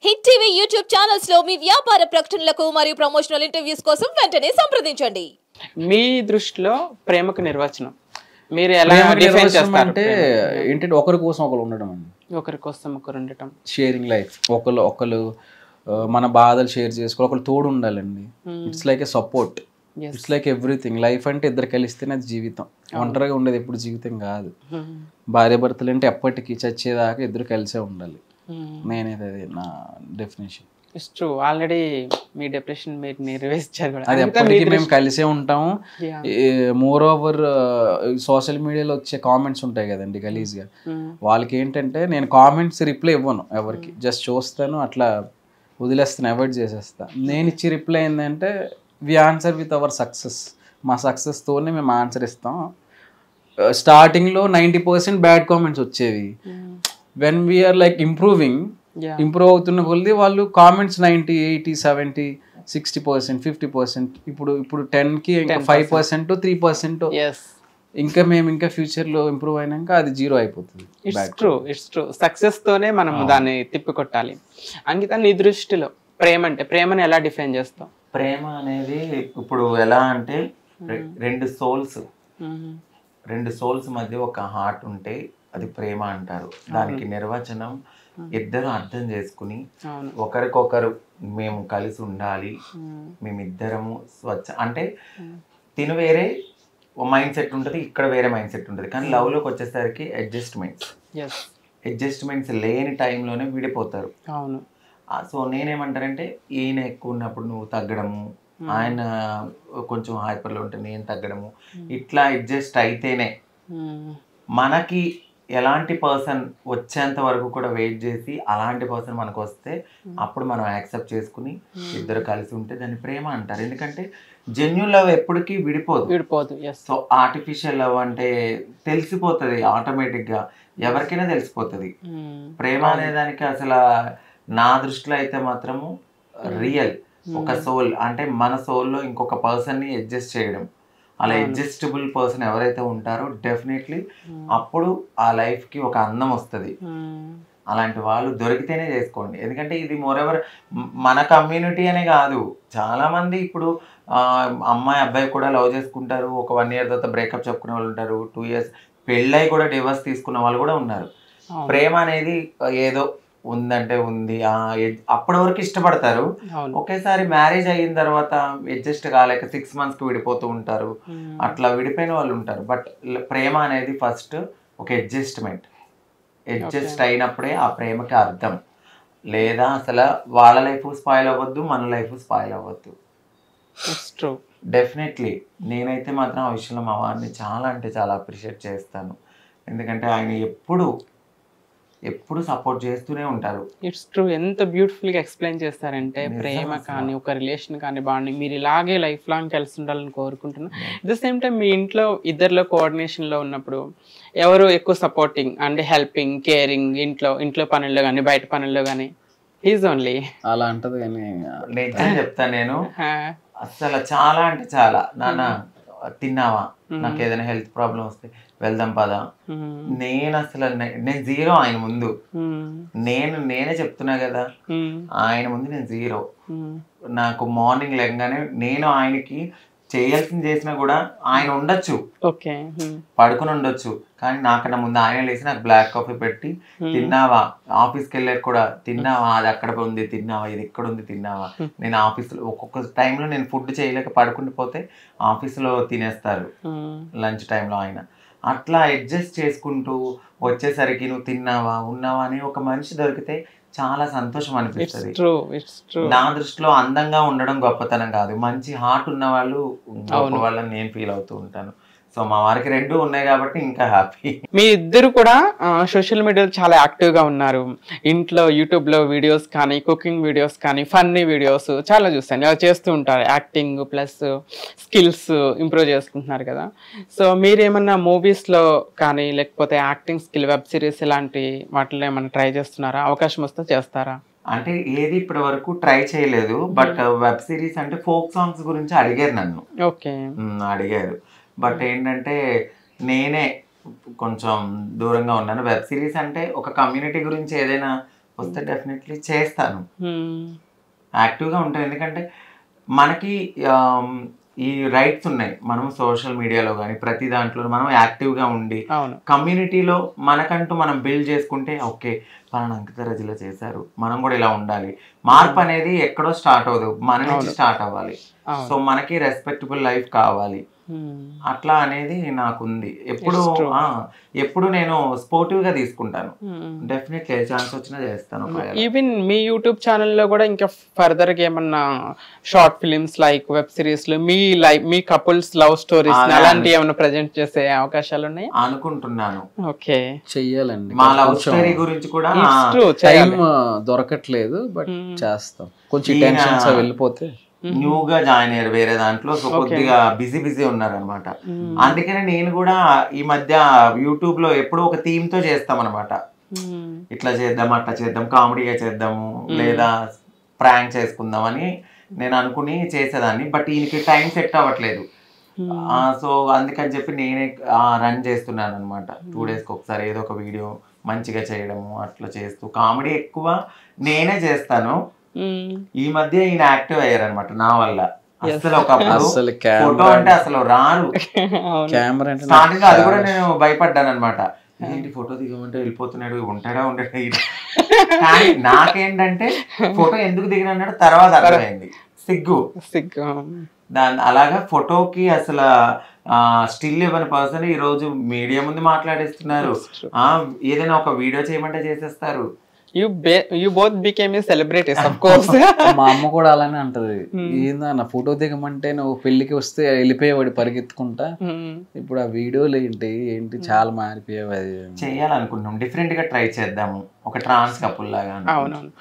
Hit TV YouTube channels లో మీ వ్యాపార ప్రకటనలకు మరియు ప్రమోషనల్ ఇంటర్వ్యూస్ కోసం వెంటనే సంప్రదించండి. మీ దృష్టిలో ప్రేమకు నిర్వచనం మీరు ఎలా డిఫైన్ చేస్తారు? అంటే ఏంటంటే ఒకరి కోసం ఒకరు ఉండడం అండి. ఒకరి కోసం ఒకరు ఉండటం, షేరింగ్ లైఫ్. ఒకరు మన బాధలు షేర్ చేసుకోవాలి, ఒకరు తోడు ఉండాలండి. It's like a support, it's like everything. Life అంటే ఇద్దరు కలిస్తేనే అది జీవితం. ఒంటరిగా ఉండేది ఎప్పుడు జీవితం కాదు. భార్య భర్తలు అంటే ఎప్పటికీ చచ్చేదాకా ఇద్దరు కలిసే ఉండాలి. నేనైతే అది నా definition. It's true. Already me depression మీరు నెరవేర్చారు కూడా. అది ఎప్పటికీ మేము కలిసే ఉంటాము. మోర్ ఓవర్ సోషల్ మీడియాలో వచ్చే కామెంట్స్ ఉంటాయి కదండి గలీజ్గా, వాళ్ళకి ఏంటంటే నేను కామెంట్స్ రిప్లై ఇవ్వను ఎవరికి, జస్ట్ చూస్తాను, అట్లా వదిలేస్తాను, అవాయిడ్ చేసేస్తా. నేను ఇచ్చి రిప్లై ఏంటంటే వి ఆన్సర్ విత్ అవర్ సక్సెస్. మా సక్సెస్తోనే మేము ఆన్సర్ ఇస్తాం. స్టార్టింగ్లో 90% బ్యాడ్ కామెంట్స్ వచ్చేవి. వెన్ వీఆర్ లైక్ ఇంప్రూవ్ అవుతున్న కొద్ది వాళ్ళు కామెంట్స్ 90, 80, 70, 60%, 50%. ఇప్పుడు 10కి ఇంకా 5%, 3%. ఇంకా మేము ఇంకా ఫ్యూచర్లో ఇంప్రూవ్ అయినాక అది 0 అయిపోతుంది. It's true. సక్సెస్తోనే మనం దాన్ని తిప్పికొట్టాలి. అంకిత, నీ దృష్టిలో ప్రేమ అంటే, ప్రేమని ఎలా డిఫైన్ చేస్తాం? ప్రేమ అనేది ఇప్పుడు ఎలా అంటే రెండు సోల్స్ మధ్య ఒక హార్ట్ ఉంటే అది ప్రేమ అంటారు. దానికి నిర్వచనం ఇద్దరు అర్థం చేసుకుని ఒకరికొకరు మేము కలిసి ఉండాలి, మేమిద్దరము అంటే తిను వేరే మైండ్ సెట్ ఉంటుంది, ఇక్కడ వేరే మైండ్ సెట్ ఉంటుంది. కానీ లవ్లోకి వచ్చేసరికి అడ్జస్ట్మెంట్స్ లేని టైంలోనే విడిపోతారు. సో నేనేమంటానంటే ఈయన ఎక్కువ ఉన్నప్పుడు నువ్వు తగ్గడము, ఆయన కొంచెం హైపర్లో ఉంటే నేను తగ్గడము, ఇట్లా అడ్జస్ట్ అయితేనే మనకి ఎలాంటి పర్సన్ వచ్చేంత వరకు కూడా వెయిట్ చేసి అలాంటి పర్సన్ మనకు వస్తే అప్పుడు మనం యాక్సెప్ట్ చేసుకుని ఇద్దరు కలిసి ఉంటే దాన్ని ప్రేమ అంటారు. ఎందుకంటే జెన్యూన్ లవ్ ఎప్పటికీ విడిపోదు. సో ఆర్టిఫిషియల్ లవ్ అంటే తెలిసిపోతుంది ఆటోమేటిక్గా, ఎవరికైనా తెలిసిపోతుంది. ప్రేమ అనే దానికి అసలు నా దృష్టిలో అయితే మాత్రము రియల్ ఒక సోల్, అంటే మన సోల్లో ఇంకొక పర్సన్ని అడ్జస్ట్ చేయడం. అలా అడ్జస్టబుల్ పర్సన్ ఎవరైతే ఉంటారో డెఫినెట్లీ అప్పుడు ఆ లైఫ్కి ఒక అందం వస్తుంది. అలాంటి వాళ్ళు దొరికితేనే చేసుకోండి. ఎందుకంటే ఇది మోరెవర్ మన కమ్యూనిటీ అనే కాదు, చాలామంది ఇప్పుడు అమ్మాయి అబ్బాయి కూడా లవ్ చేసుకుంటారు, ఒక 1 year తర్వాత బ్రేకప్ చెప్పుకునే వాళ్ళు ఉంటారు, 2 years పెళ్ళై కూడా డివోర్స్ తీసుకున్న వాళ్ళు కూడా ఉన్నారు. ప్రేమ అనేది ఏదో ఉందంటే ఉంది, అప్పటి వరకు ఇష్టపడతారు. ఒకేసారి మ్యారేజ్ అయిన తర్వాత అడ్జస్ట్ కాలేక 6 monthsకి విడిపోతూ ఉంటారు. అట్లా విడిపోయిన వాళ్ళు ఉంటారు. బట్ ప్రేమ అనేది ఫస్ట్ ఒక అడ్జస్ట్ అయినప్పుడే ఆ ప్రేమకి అర్థం. లేదా అసలు వాళ్ళ లైఫ్ స్పాయిల్ అవ్వద్దు, మన లైఫ్ స్పాయిల్ అవ్వద్దు. డెఫినెట్లీ నేనైతే మాత్రం ఆ విషయంలో మా వారిని చాలా అంటే చాలా అప్రిషియేట్ చేస్తాను. ఎందుకంటే ఆయన ఎప్పుడు సపోర్ట్ చేస్తూనే ఉంటారు. It's true. ఎంత బ్యూటిఫుల్గా ఎక్స్ప్లెయిన్ చేస్తారంటే ప్రేమ కానీ ఒక రిలేషన్ కానీ బాండింగ్ మీరు ఇలాగే లైఫ్ లాంగ్ కలిసి ఉండాలని కోరుకుంటున్నాను. అట్ ద సేమ్ టైం మీ ఇంట్లో ఇద్దరిలో కోఆర్డినేషన్లో ఉన్నప్పుడు ఎవరు ఎక్కువ సపోర్టింగ్ అంటే హెల్పింగ్, కేరింగ్, ఇంట్లో పనుల్లో కానీ బయట పనుల్లో కానీ? ఈజ్ ఓన్లీ అలా అంటది. కానీ నేను చెప్తాను, నేను అసలు చాలా అంటే చాలా, నాన్న తిన్నావా, నాకు ఏదైనా హెల్త్ ప్రాబ్లం వస్తే వెళ్దాం పదా, నేను అసలు నేను 0 ఆయన ముందు. నేనే చెప్తున్నా కదా, ఆయన ముందు నేను 0. నాకు మార్నింగ్ లేగానే నేను ఆయనకి చేయాల్సింది చేసినా కూడా ఆయన ఉండొచ్చు, పడుకుని ఉండొచ్చు, కానీ నాకన్నా ముందు ఆయన లేచి నాకు బ్లాక్ కాఫీ పెట్టి తిన్నావా, ఆఫీస్కి వెళ్ళాక కూడా తిన్నావా, అది అక్కడ ఉంది తిన్నావా, ఇది ఇక్కడ ఉంది తిన్నావా. నేను ఆఫీస్లో ఒక్కొక్క టైంలో నేను ఫుడ్ చేయలేక పడుకుండిపోతే ఆఫీస్లో తినేస్తారు లంచ్ టైంలో ఆయన. అట్లా అడ్జస్ట్ చేసుకుంటూ వచ్చేసరికి నువ్వు తిన్నావా ఉన్నావా అని ఒక మనిషి దొరికితే చాలా సంతోషం అనిపిస్తుంది. నా దృష్టిలో అందంగా ఉండడం గొప్పతనం కాదు, మంచి హార్ట్ ఉన్న వాళ్ళు గొప్ప వాళ్ళని నేను ఫీల్ అవుతూ ఉంటాను. సో మా వారికి 2 ఉన్నాయి కాబట్టి ఇంకా హ్యాపీ. మీ ఇద్దరు కూడా సోషల్ మీడియాలో చాలా యాక్టివ్గా ఉన్నారు. ఇంట్లో యూట్యూబ్లో వీడియోస్ కానీ, కుకింగ్ వీడియోస్ కానీ, ఫన్నీ వీడియోస్ చాలా చూస్తాను, అలా చేస్తూ ఉంటారు. యాక్టింగ్ ప్లస్ స్కిల్స్ ఇంప్రూవ్ చేసుకుంటున్నారు కదా. సో మీరేమన్నా మూవీస్లో కానీ లేకపోతే యాక్టింగ్ స్కిల్, వెబ్ సిరీస్ ఇలాంటి వాటిలో ఏమన్నా ట్రై చేస్తున్నారా? అవకాశం వస్తే చేస్తారా? అంటే ఏది ఇప్పటి వరకు ట్రై చేయలేదు. బట్ వెబ్ సిరీస్ అంటే ఫోక్ సాంగ్స్ గురించి అడిగారు నన్ను. అడిగారు. బట్ ఏంటంటే నేనే కొంచెం దూరంగా ఉన్నాను. వెబ్ సిరీస్ అంటే ఒక కమ్యూనిటీ గురించి ఏదైనా వస్తే డెఫినెట్లీ చేస్తాను, యాక్టివ్గా ఉంటాను. ఎందుకంటే మనకి ఈ రైట్స్ ఉన్నాయి, మనం సోషల్ మీడియాలో కానీ ప్రతి దాంట్లో మనం యాక్టివ్గా ఉండి కమ్యూనిటీలో మనకంటూ మనం బిల్డ్ చేసుకుంటే ఓకే పలానా అంకిత రజిలో చేశారు, మనం కూడా ఇలా ఉండాలి. మార్పు అనేది ఎక్కడో స్టార్ట్ అవ్వదు, మన నుంచి స్టార్ట్ అవ్వాలి. సో మనకి రెస్పెక్టబుల్ లైఫ్ కావాలి, అట్లా అనేది నాకుంది. ఎప్పుడు నేను స్పోర్టివ్ గా తీసుకుంటాను, డెఫినెట్లీ ఛాన్స్ వచ్చినా చేస్తాను. ఈవెన్ మీ యూట్యూబ్ ఛానల్లో కూడా ఇంకా ఫర్దర్ గా ఏమన్నా short films like web series లో మీ కపుల్స్ లవ్ స్టోరీస్ అలాంటివి ఏమైనా ప్రెజెంట్ చేసే అవకాశాలు ఉన్నాయి అనుకుంటున్నాను. ఓకే, చెయ్యాలండి. మా లవ్ స్టోరీ గురించి కూడా టైం దొరకట్లేదు, బట్ చేస్తాం. కొంచెం టెన్షన్స్ వెళ్ళిపోతే న్యూగా జాయిన్ అయ్యారు వేరే దాంట్లో, సో కొద్దిగా బిజీ ఉన్నారు అనమాట. అందుకనే నేను కూడా ఈ మధ్య యూట్యూబ్ లో ఎప్పుడూ ఒక థీమ్ తో చేస్తాం అనమాట. ఇట్లా చేద్దాం, అట్లా చేద్దాం, కామెడీగా చేద్దాము, లేదా ప్రాంక్ చేసుకుందాం అని నేను అనుకుని చేసేదాన్ని. బట్ ఈయనకి టైం సెట్ అవ్వట్లేదు, సో అందుకని చెప్పి నేనే రన్ చేస్తున్నాను అనమాట. 2 daysకి ఒకసారి ఏదో ఒక వీడియో మంచిగా చేయడము, అట్లా చేస్తూ కామెడీ ఎక్కువ నేనే చేస్తాను. ఈ మధ్య ఈయన యాక్టివ్ అయ్యారు అనమాట నా వల్ల. అసలు ఒకప్పుడు ఫోటో అంటే అసలు రారు, స్టార్టింగ్ అది కూడా నేను భయపడ్డాను అనమాట. ఏంటి ఫోటో దిగమంటే వెళ్ళిపోతున్నాడు, ఉంటాడా ఉండడా. కానీ నాకేంటంటే ఫోటో ఎందుకు దిగినాడు తర్వాత అర్థమైంది, సిగ్గు. అలాగా ఫోటోకి అసలు స్టిల్ ఇవ్వని పర్సన్ ఈ రోజు మీడియా ముందు మాట్లాడేస్తున్నారు. ఏదైనా ఒక వీడియో చేయమంటే చేసేస్తారు. You both became a celebrities, of course. మా అమ్మ కూడా అలానే అంటది, ఏందన్న ఫోటో దిగమంటే నువ్వు పెళ్లికి వస్తే వెళ్ళిపోయేవాడు పరిగెత్తుకుంటా, ఇప్పుడు ఆ వీడియోలు ఏంటి చాలా మారిపోయావు. అది చేయాలనుకుంటున్నాం, డిఫరెంట్ గా ట్రై చేద్దాము, ఒక ట్రాన్స్ కపుల్ లాగా. అవునవును.